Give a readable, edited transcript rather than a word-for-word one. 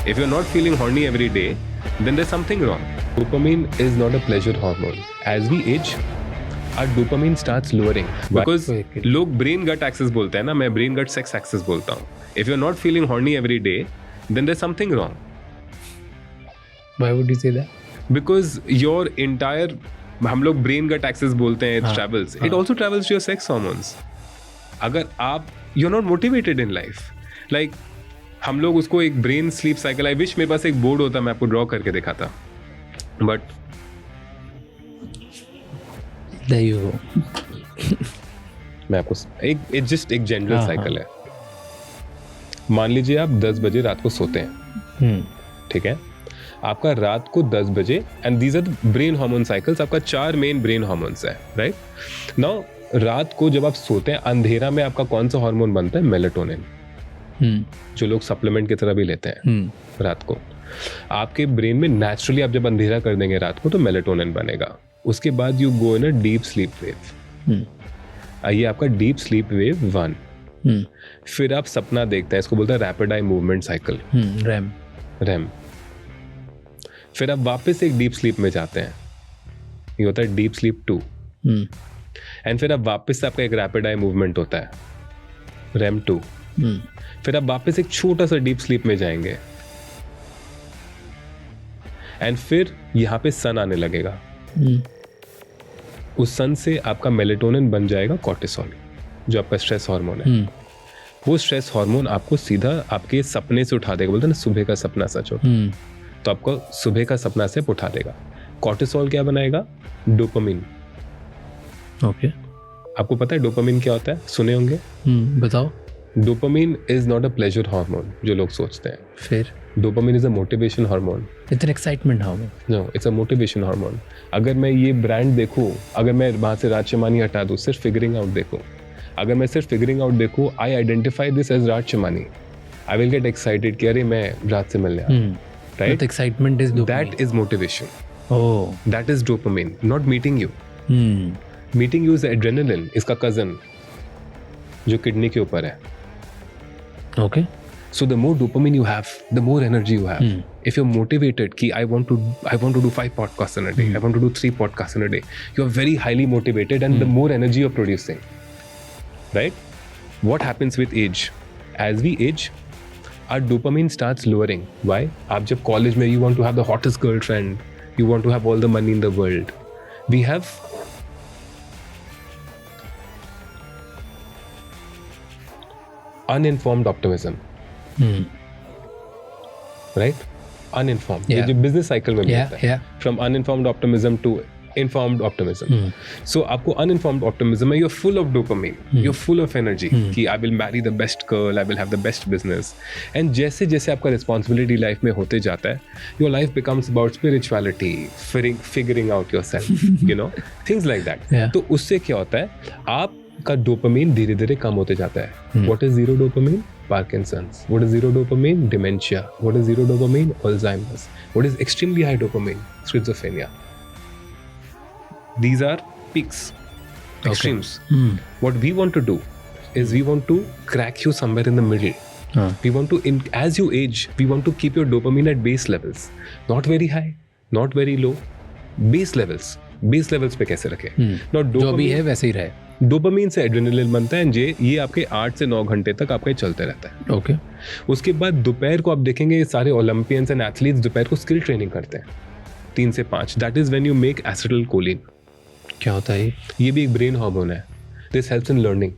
If you're not feeling horny every day, then there's something wrong. Dopamine is not a pleasure hormone. As we age, our dopamine starts lowering. Because लोग brain gut axis बोलते हैं ना, मैं brain gut sex axis बोलता हूँ. If you're not feeling horny every day, then there's something wrong. Why would you say that? Because your entire, हम लोग brain gut axis बोलते हैं, it travels. It also travels to your sex hormones. अगर आप you're not motivated in life, like हम लोग उसको एक brain sleep cycle, I wish मेरे पास एक बोर्ड होता, मैं आपको ड्रॉ करके दिखाता, बट मैं आपको एक जस्ट एक जनरल साइकिल है. मान लीजिए आप 10 बजे रात को सोते हैं, ठीक है, आपका रात को 10 बजे, and these our brain hormone cycles, आपका 4 मेन ब्रेन हार्मोन्स है, राइट. नाउ रात को जब आप सोते हैं, अंधेरा में आपका कौन सा हार्मोन बनता है? मेलाटोनिन, जो लोग सप्लीमेंट की तरह भी लेते हैं रात को. आपके ब्रेन में नेचुरली आप जब अंधेरा कर देंगे रात को तो मेलाटोनिन बनेगा. उसके बाद you go in a deep sleep wave. ये आपका डीप स्लीप वेव 1. फिर आप सपना देखते हैं, इसको बोलते हैं rapid eye movement cycle, RAM. फिर आप वापस एक डीप स्लीप में जाते हैं, ये होता है डीप स्लीप 2. एंड फिर आप वापस आपका एक रैपिड आई मूवमेंट होता है, रैम 2. फिर आप वापस एक छोटा सा डीप स्लीप में जाएंगे, एंड फिर यहां पे सन आने लगेगा. उस सन से आपका मेलेटोनिन बन जाएगा कॉर्टिसोल, जो आपका स्ट्रेस हार्मोन है. वो स्ट्रेस हार्मोन आपको सीधा आपके सपने से उठा देगा. बोलते हैं ना, सुबह का सपना सच होता है, तो आपको सुबह का सपना से उठा देगा. कॉर्टिसोल क्या बनाएगा? डोपामिन. ओके, आपको पता है डोपामिन क्या होता है? सुने होंगे. बताओ. Dopamine is not a pleasure hormone, जो लोग सोचते हैं. फिर dopamine is a motivation hormone. It's an excitement hormone. No, it's a motivation hormone. अगर मैं ये ब्रांड देखूं, अगर मैं वहां से राज चमानी हटा दूं, सिर्फ फिगरिंग आउट देखूं, अगर मैं सिर्फ फिगरिंग आउट देखूं, I identify this as Raj Chamani, I will get excited कि अरे मैं राज से मिलने आया. Right, excitement is dopamine. That is motivation. Oh, that is dopamine, not meeting you. Meeting you is adrenaline, इसका कजन, जो किडनी के ऊपर है. Okay. So the more dopamine you have, the more energy you have. If you're motivated, ki I want to do 5 podcasts in a day, I want to do 3 podcasts in a day, you are very highly motivated, and the more energy you're producing, right? What happens with age? As we age, our dopamine starts lowering. Why? आप जब college में you want to have the hottest girlfriend, you want to have all the money in the world. We have uninformed optimism, right? Uninformed. ये जो business cycle में मिलता है, from uninformed optimism to informed optimism. So आपको uninformed optimism में you're full of dopamine, you're full of energy कि I will marry the best girl, I will have the best business. And जैसे जैसे आपका responsibility life में होते जाता है, your life becomes about spirituality, figuring out yourself, you know, things like that. तो उससे क्या होता है, आप का डोपामिन धीरे धीरे कम होते जाता है. What is zero dopamine? Parkinson's. What is zero dopamine? Dementia. What is zero dopamine? Alzheimer's. What is extremely high dopamine? Schizophrenia. These are peaks, extremes. What we want to do is we want to crack you somewhere in the middle. We want to, as you age, we want to keep your dopamine at base levels, not very high, not very low, base levels. Base levels पे कैसे रखें? जो भी है वैसे ही रहे. Dopamine से adrenaline बनता है, ये आपके 8 से 9 घंटे तक आपका चलते रहता है. ओके. उसके बाद दोपहर को आप देखेंगे सारे ओलंपियंस एंड एथलीट्स दोपहर को स्किल ट्रेनिंग करते हैं 3 से 5. That is when you make acetylcholine. क्या होता है ये भी एक ब्रेन हार्मोन है. This helps in learning.